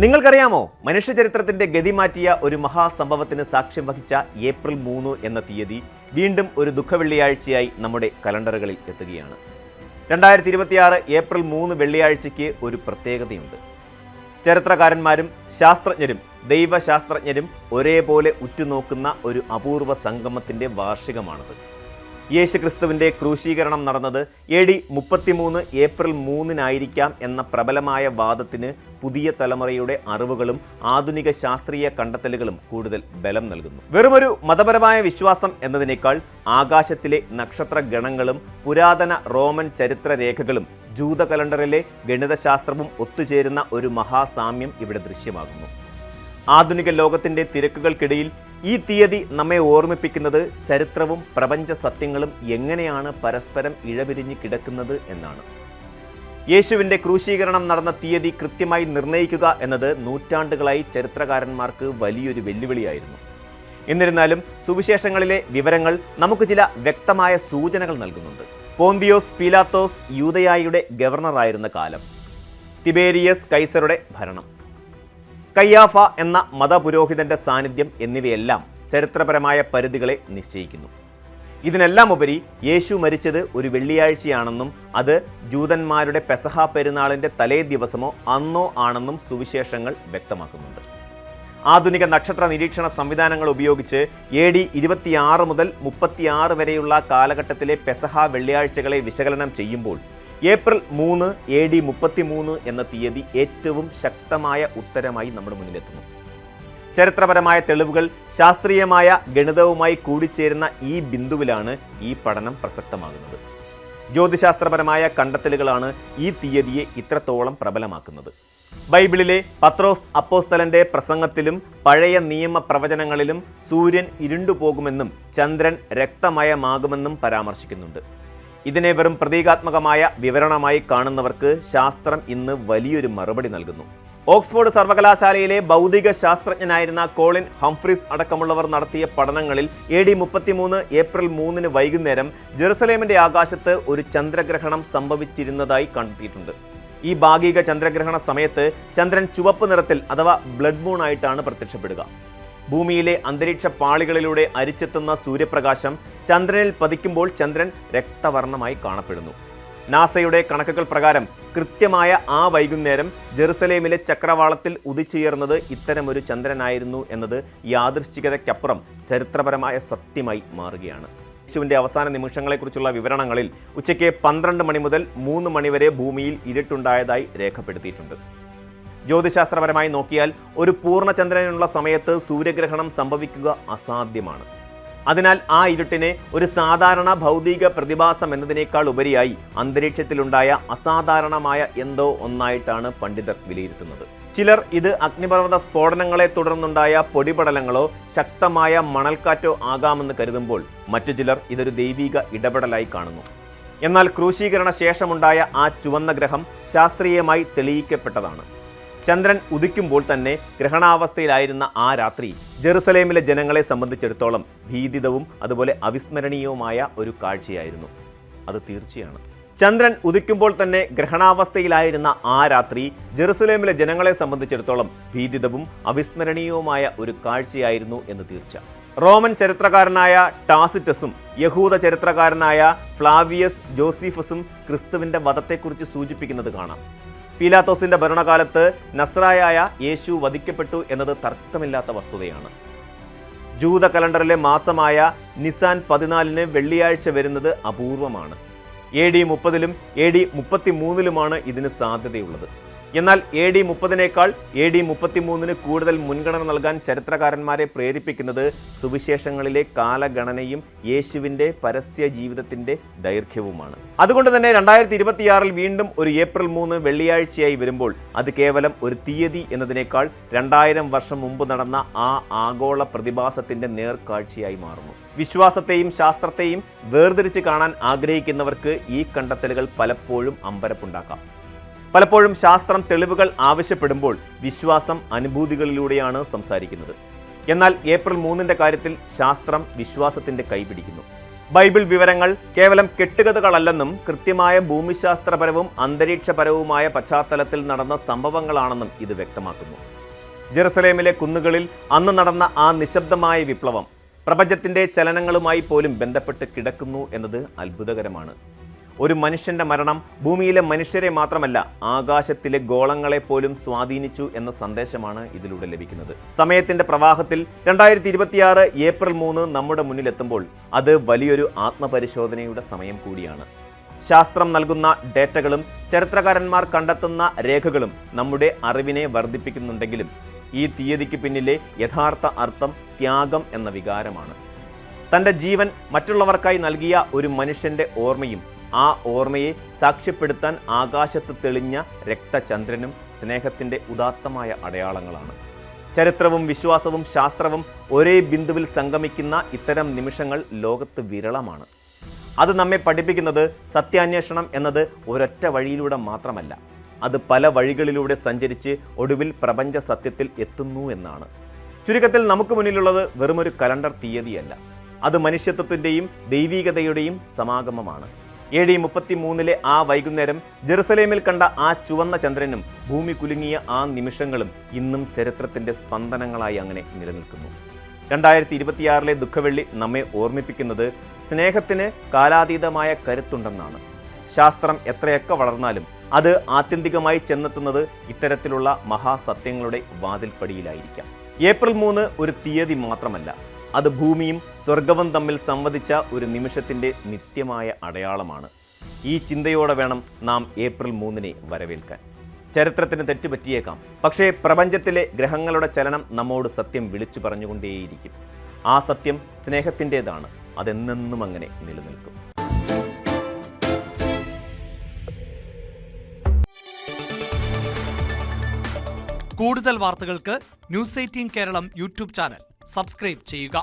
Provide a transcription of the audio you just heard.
നിങ്ങൾക്കറിയാമോ, മനുഷ്യചരിത്രത്തിന്റെ ഗതി മാറ്റിയ ഒരു മഹാസംഭവത്തിന് സാക്ഷ്യം വഹിച്ച ഏപ്രിൽ 3 എന്ന തീയതി വീണ്ടും ഒരു ദുഃഖവെള്ളിയാഴ്ചയായി നമ്മുടെ കലണ്ടറുകളിൽ എത്തുകയാണ്. 2026 ഏപ്രിൽ 3 വെള്ളിയാഴ്ചയ്ക്ക് ഒരു പ്രത്യേകതയുണ്ട്. ചരിത്രകാരന്മാരും ശാസ്ത്രജ്ഞരും ദൈവശാസ്ത്രജ്ഞരും ഒരേപോലെ ഉറ്റുനോക്കുന്ന ഒരു അപൂർവ സംഗമത്തിന്റെ വാർഷികമാണത്. യേശുക്രിസ്തുവിൻ്റെ ക്രൂശീകരണം നടന്നത് AD 33 ഏപ്രിൽ 3 എന്ന പ്രബലമായ വാദത്തിന് പുതിയ തലമുറയുടെ അറിവുകളും ആധുനിക ശാസ്ത്രീയ കണ്ടെത്തലുകളും കൂടുതൽ ബലം നൽകുന്നു. വെറുമൊരു മതപരമായ വിശ്വാസം എന്നതിനേക്കാൾ ആകാശത്തിലെ നക്ഷത്രഗണങ്ങളും പുരാതന റോമൻ ചരിത്രരേഖകളും ജൂത കലണ്ടറിലെ ഗണിതശാസ്ത്രവും ഒത്തുചേരുന്ന ഒരു മഹാസാമ്യം ഇവിടെ ദൃശ്യമാകുന്നു. ആധുനിക ലോകത്തിൻ്റെ തിരക്കുകൾക്കിടയിൽ ഈ തീയതി നമ്മെ ഓർമ്മിപ്പിക്കുന്നത് ചരിത്രവും പ്രപഞ്ച സത്യങ്ങളും എങ്ങനെയാണ് പരസ്പരം ഇഴപിരിഞ്ഞ് കിടക്കുന്നത് എന്നാണ്. യേശുവിൻ്റെ ക്രൂശീകരണം നടന്ന തീയതി കൃത്യമായി നിർണ്ണയിക്കുക എന്നത് നൂറ്റാണ്ടുകളായി ചരിത്രകാരന്മാർക്ക് വലിയൊരു വെല്ലുവിളിയായിരുന്നു. എന്നിരുന്നാലും സുവിശേഷങ്ങളിലെ വിവരങ്ങൾ നമുക്ക് ചില വ്യക്തമായ സൂചനകൾ നൽകുന്നുണ്ട്. പോന്തിയോസ് പീലാത്തോസ് യൂദയായുടെ ഗവർണറായിരുന്ന കാലം, തിബേരിയസ് കൈസറുടെ ഭരണം, കയ്യാഫ എന്ന മതപുരോഹിതന്റെ സാന്നിധ്യം എന്നിവയെല്ലാം ചരിത്രപരമായ പരിധികളെ നിശ്ചയിക്കുന്നു. ഇതിനെല്ലാം ഉപരി യേശു മരിച്ചത് ഒരു വെള്ളിയാഴ്ചയാണെന്നും അത് ജൂതന്മാരുടെ പെസഹ പെരുന്നാളിൻ്റെ തലേ ദിവസമോ അന്നോ ആണെന്നും സുവിശേഷങ്ങൾ വ്യക്തമാക്കുന്നുണ്ട്. ആധുനിക നക്ഷത്ര നിരീക്ഷണ സംവിധാനങ്ങൾ ഉപയോഗിച്ച് AD 26 മുതൽ 36 വരെയുള്ള കാലഘട്ടത്തിലെ പെസഹ വെള്ളിയാഴ്ചകളെ വിശകലനം ചെയ്യുമ്പോൾ ഏപ്രിൽ 3 AD 33 എന്ന തീയതി ഏറ്റവും ശക്തമായ ഉത്തരമായി നമ്മുടെ മുന്നിലെത്തുന്നു. ചരിത്രപരമായ തെളിവുകൾ ശാസ്ത്രീയമായ ഗണിതവുമായി കൂടിച്ചേരുന്ന ഈ ബിന്ദുവിലാണ് ഈ പഠനം പ്രസക്തമാകുന്നത്. ജ്യോതിശാസ്ത്രപരമായ കണ്ടെത്തലുകളാണ് ഈ തീയതിയെ ഇത്രത്തോളം പ്രബലമാക്കുന്നത്. ബൈബിളിലെ പത്രോസ് അപ്പോസ്തലന്റെ പ്രസംഗത്തിലും പഴയ നിയമ പ്രവചനങ്ങളിലും സൂര്യൻ ഇരുണ്ടുപോകുമെന്നും ചന്ദ്രൻ രക്തമയമാകുമെന്നും പരാമർശിക്കുന്നുണ്ട്. ഇതിനെ വെറും പ്രതീകാത്മകമായ വിവരണമായി കാണുന്നവർക്ക് ശാസ്ത്രം ഇന്ന് വലിയൊരു മറുപടി നൽകുന്നു. ഓക്സ്ഫോർഡ് സർവകലാശാലയിലെ ഭൗതിക ശാസ്ത്രജ്ഞനായിരുന്ന കോളിൻ ഹംഫ്രീസ് അടക്കമുള്ളവർ നടത്തിയ പഠനങ്ങളിൽ AD 33 ഏപ്രിൽ 3 വൈകുന്നേരം ജെറുസലേമിന്റെ ആകാശത്ത് ഒരു ചന്ദ്രഗ്രഹണം സംഭവിച്ചിരുന്നതായി കണ്ടെത്തിയിട്ടുണ്ട്. ഈ ഭാഗിക ചന്ദ്രഗ്രഹണ സമയത്ത് ചന്ദ്രൻ ചുവപ്പ് നിറത്തിൽ അഥവാ ബ്ലഡ് മൂൺ ആയിട്ടാണ് പ്രത്യക്ഷപ്പെടുക. ഭൂമിയിലെ അന്തരീക്ഷ പാളികളിലൂടെ അരിച്ചെത്തുന്ന സൂര്യപ്രകാശം ചന്ദ്രനിൽ പതിക്കുമ്പോൾ ചന്ദ്രൻ രക്തവർണ്ണമായി കാണപ്പെടുന്നു. നാസയുടെ കണക്കുകൾ പ്രകാരം കൃത്യമായ ആ വൈകുന്നേരം ജെറുസലേമിലെ ചക്രവാളത്തിൽ ഉദിച്ചുയർന്നത് ഇത്തരമൊരു ചന്ദ്രനായിരുന്നു എന്നത് യാദൃശ്ചികതയ്ക്കപ്പുറം ചരിത്രപരമായ സത്യമായി മാറുകയാണ്. യേശുവിൻ്റെ അവസാന നിമിഷങ്ങളെക്കുറിച്ചുള്ള വിവരണങ്ങളിൽ ഉച്ചയ്ക്ക് 12 മണി മുതൽ 3 മണി വരെ ഭൂമിയിൽ ഇരുട്ടുണ്ടായതായി രേഖപ്പെടുത്തിയിട്ടുണ്ട്. ജ്യോതിശാസ്ത്രപരമായി നോക്കിയാൽ ഒരു പൂർണ്ണചന്ദ്രനുള്ള സമയത്ത് സൂര്യഗ്രഹണം സംഭവിക്കുക അസാധ്യമാണ്. അതിനാൽ ആ ഇരുട്ടിനെ ഒരു സാധാരണ ഭൗതിക പ്രതിഭാസം എന്നതിനേക്കാൾ ഉപരിയായി അന്തരീക്ഷത്തിലുണ്ടായ അസാധാരണമായ എന്തോ ഒന്നായിട്ടാണ് പണ്ഡിതർ വിലയിരുത്തുന്നത്. ചിലർ ഇത് അഗ്നിപർവ്വത സ്ഫോടനങ്ങളെ തുടർന്നുണ്ടായ പൊടിപടലങ്ങളോ ശക്തമായ മണൽക്കാറ്റോ ആകാമെന്ന് കരുതുമ്പോൾ മറ്റു ചിലർ ഇതൊരു ദൈവിക ഇടപെടലായി കാണുന്നു. എന്നാൽ ക്രൂശീകരണ ശേഷമുണ്ടായ ആ ചുവന്ന ഗ്രഹം ശാസ്ത്രീയമായി തെളിയിക്കപ്പെട്ടതാണ്. ചന്ദ്രൻ ഉദിക്കുമ്പോൾ തന്നെ ഗ്രഹണാവസ്ഥയിലായിരുന്ന ആ രാത്രി ജെറുസലേമിലെ ജനങ്ങളെ സംബന്ധിച്ചിടത്തോളം ഭീതിതവും അതുപോലെ അവിസ്മരണീയവുമായ ഒരു കാഴ്ചയായിരുന്നു. അത് തീർച്ചയാണ്. ചന്ദ്രൻ ഉദിക്കുമ്പോൾ തന്നെ ഗ്രഹണാവസ്ഥയിലായിരുന്ന ആ രാത്രി ജെറുസലേമിലെ ജനങ്ങളെ സംബന്ധിച്ചിടത്തോളം ഭീതിതവും അവിസ്മരണീയവുമായ ഒരു കാഴ്ചയായിരുന്നു എന്ന് തീർച്ച. റോമൻ ചരിത്രകാരനായ ടാസിറ്റസും യഹൂദ ചരിത്രകാരനായ ഫ്ലാവിയസ് ജോസീഫസും ക്രിസ്തുവിൻ്റെ വധത്തെക്കുറിച്ച് സൂചിപ്പിക്കുന്നത് കാണാം. പീലാത്തോസിന്റെ ഭരണകാലത്ത് നസ്രായായ യേശു വധിക്കപ്പെട്ടു എന്നത് തർക്കമില്ലാത്ത വസ്തുതയാണ്. ജൂത കലണ്ടറിലെ മാസമായ നിസാൻ 14 വെള്ളിയാഴ്ച വരുന്നത് അപൂർവമാണ്. AD 30 AD 33 ഇതിന് സാധ്യതയുള്ളത്. എന്നാൽ AD 30 AD 33 കൂടുതൽ മുൻഗണന നൽകാൻ ചരിത്രകാരന്മാരെ പ്രേരിപ്പിക്കുന്നത് സുവിശേഷങ്ങളിലെ കാലഗണനയും യേശുവിൻ്റെ പരസ്യ ജീവിതത്തിൻ്റെ ദൈർഘ്യവുമാണ്. അതുകൊണ്ട് തന്നെ 2026 വീണ്ടും ഒരു ഏപ്രിൽ 3 വെള്ളിയാഴ്ചയായി വരുമ്പോൾ അത് കേവലം ഒരു തീയതി എന്നതിനേക്കാൾ 2000 വർഷം മുമ്പ് നടന്ന ആ ആഗോള പ്രതിഭാസത്തിൻ്റെ നേർക്കാഴ്ചയായി മാറുന്നു. വിശ്വാസത്തെയും ശാസ്ത്രത്തെയും വേർതിരിച്ച് കാണാൻ ആഗ്രഹിക്കുന്നവർക്ക് ഈ കണ്ടെത്തലുകൾ പലപ്പോഴും അമ്പരപ്പുണ്ടാക്കാം. പലപ്പോഴും ശാസ്ത്രം തെളിവുകൾ ആവശ്യപ്പെടുമ്പോൾ വിശ്വാസം അനുഭൂതികളിലൂടെയാണ് സംസാരിക്കുന്നത്. എന്നാൽ ഏപ്രിൽ 3 കാര്യത്തിൽ ശാസ്ത്രം വിശ്വാസത്തിൻ്റെ കൈപിടിക്കുന്നു. ബൈബിൾ വിവരങ്ങൾ കേവലം കെട്ടുകഥകളല്ലെന്നും കൃത്യമായ ഭൂമിശാസ്ത്രപരവും അന്തരീക്ഷപരവുമായ പശ്ചാത്തലത്തിൽ നടന്ന സംഭവങ്ങളാണെന്നും ഇത് വ്യക്തമാക്കുന്നു. ജെറുസലേമിലെ കുന്നുകളിൽ അന്ന് നടന്ന ആ നിശബ്ദമായ വിപ്ലവം പ്രപഞ്ചത്തിന്റെ ചലനങ്ങളുമായി പോലും ബന്ധപ്പെട്ട് കിടക്കുന്നു എന്നത് അത്ഭുതകരമാണ്. ഒരു മനുഷ്യന്റെ മരണം ഭൂമിയിലെ മനുഷ്യരെ മാത്രമല്ല, ആകാശത്തിലെ ഗോളങ്ങളെ പോലും സ്വാധീനിച്ചു എന്ന സന്ദേശമാണ് ഇതിലൂടെ ലഭിക്കുന്നത്. സമയത്തിന്റെ പ്രവാഹത്തിൽ 2026 ഏപ്രിൽ 3 നമ്മുടെ മുന്നിലെത്തുമ്പോൾ അത് വലിയൊരു ആത്മപരിശോധനയുടെ സമയം കൂടിയാണ്. ശാസ്ത്രം നൽകുന്ന ഡേറ്റകളും ചരിത്രകാരന്മാർ കണ്ടെത്തുന്ന രേഖകളും നമ്മുടെ അറിവിനെ വർദ്ധിപ്പിക്കുന്നുണ്ടെങ്കിലും ഈ തീയതിക്ക് പിന്നിലെ യഥാർത്ഥ അർത്ഥം ത്യാഗം എന്ന വികാരമാണ്. തൻ്റെ ജീവൻ മറ്റുള്ളവർക്കായി നൽകിയ ഒരു മനുഷ്യന്റെ ഓർമ്മയും ആ ഓർമ്മയെ സാക്ഷ്യപ്പെടുത്താൻ ആകാശത്ത് തെളിഞ്ഞ രക്തചന്ദ്രനും സ്നേഹത്തിൻ്റെ ഉദാത്തമായ അടയാളങ്ങളാണ്. ചരിത്രവും വിശ്വാസവും ശാസ്ത്രവും ഒരേ ബിന്ദുവിൽ സംഗമിക്കുന്ന ഇത്തരം നിമിഷങ്ങൾ ലോകത്ത് വിരളമാണ്. അത് നമ്മെ പഠിപ്പിക്കുന്നത് സത്യാന്വേഷണം എന്നത് ഒരൊറ്റ വഴിയിലൂടെ മാത്രമല്ല, അത് പല വഴികളിലൂടെ സഞ്ചരിച്ച് ഒടുവിൽ പ്രപഞ്ച സത്യത്തിൽ എത്തുന്നു എന്നാണ്. ചുരുക്കത്തിൽ നമുക്ക് മുന്നിലുള്ളത് വെറുമൊരു കലണ്ടർ തീയതിയല്ല, അത് മനുഷ്യത്വത്തിൻ്റെയും ദൈവീകതയുടെയും സമാഗമമാണ്. AD 33 ആ വൈകുന്നേരം ജെറുസലേമിൽ കണ്ട ആ ചുവന്ന ചന്ദ്രനും ഭൂമി കുലുങ്ങിയ ആ നിമിഷങ്ങളും ഇന്നും ചരിത്രത്തിൻ്റെ സ്പന്ദനങ്ങളായി അങ്ങനെ നിലനിൽക്കുന്നു. 2026 ദുഃഖവെള്ളി നമ്മെ ഓർമ്മിപ്പിക്കുന്നത് സ്നേഹത്തിന് കാലാതീതമായ കരുത്തുണ്ടെന്നാണ്. ശാസ്ത്രം എത്രയൊക്കെ വളർന്നാലും അത് ആത്യന്തികമായി ചെന്നെത്തുന്നത് ഇത്തരത്തിലുള്ള മഹാസത്യങ്ങളുടെ വാതിൽപ്പടിയിലായിരിക്കാം. ഏപ്രിൽ 3 ഒരു തീയതി മാത്രമല്ല, അത് ഭൂമിയും സ്വർഗവും തമ്മിൽ സംവദിച്ച ഒരു നിമിഷത്തിൻ്റെ നിത്യമായ അടയാളമാണ്. ഈ ചിന്തയോടെ വേണം നാം ഏപ്രിൽ 3 വരവേൽക്കാൻ. ചരിത്രത്തിന് തെറ്റുപറ്റിയേക്കാം, പക്ഷേ പ്രപഞ്ചത്തിലെ ഗ്രഹങ്ങളുടെ ചലനം നമ്മോട് സത്യം വിളിച്ചു പറഞ്ഞുകൊണ്ടേയിരിക്കും. ആ സത്യം സ്നേഹത്തിൻ്റെതാണ്, അതെന്നെന്നും അങ്ങനെ നിലനിൽക്കും. കൂടുതൽ വാർത്തകൾക്ക് news 18 Keralam YouTube channel subscribe ചെയ്യുക.